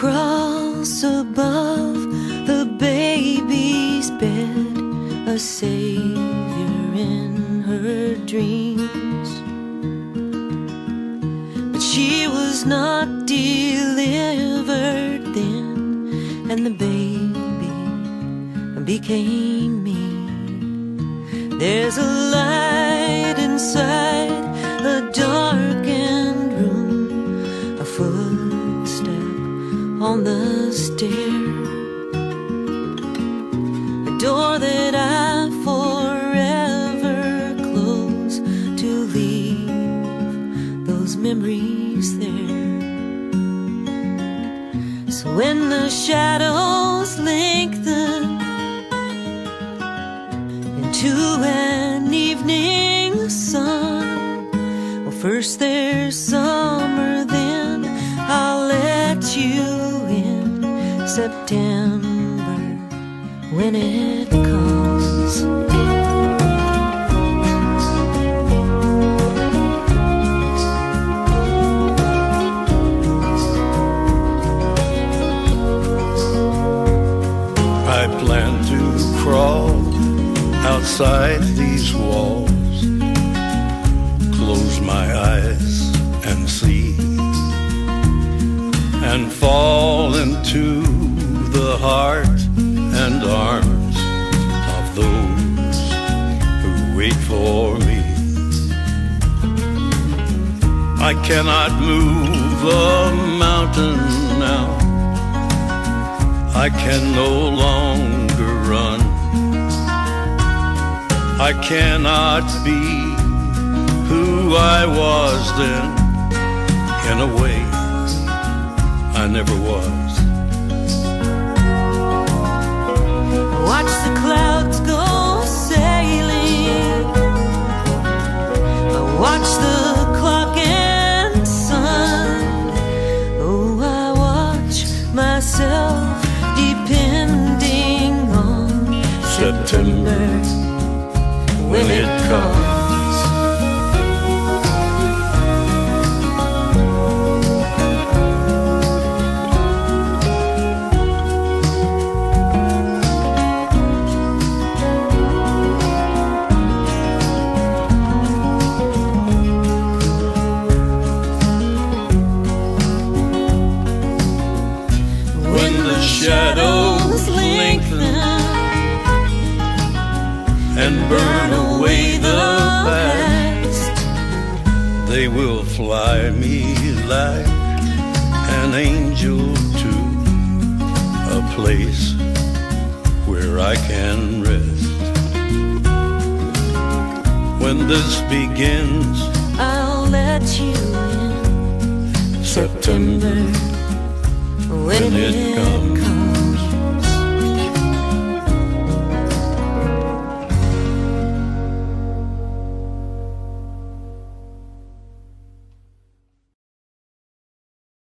cross above the baby's bed, a savior in her dreams. But she was not delivered then, and the baby became me. There's a light inside a darkened room, a footstep on the stair, a door that I forever close to leave those memories there. So when the shadows lengthen into an evening sun, well, first there's summer, then I'll let you in September when it comes. I plan to crawl outside these walls, close my eyes and see, and fall into the heart and arms of those who wait for me. I cannot move a mountain now, I can no longer run, I cannot be who I was then. In a way, I never was. Watch the clouds go sailing, I watch the clock and sun. Oh, I watch myself depending on September when it comes. When the shadows lengthen and burn away the past, they will fly me like an angel to a place where I can rest. When this begins, I'll let you in September when it comes.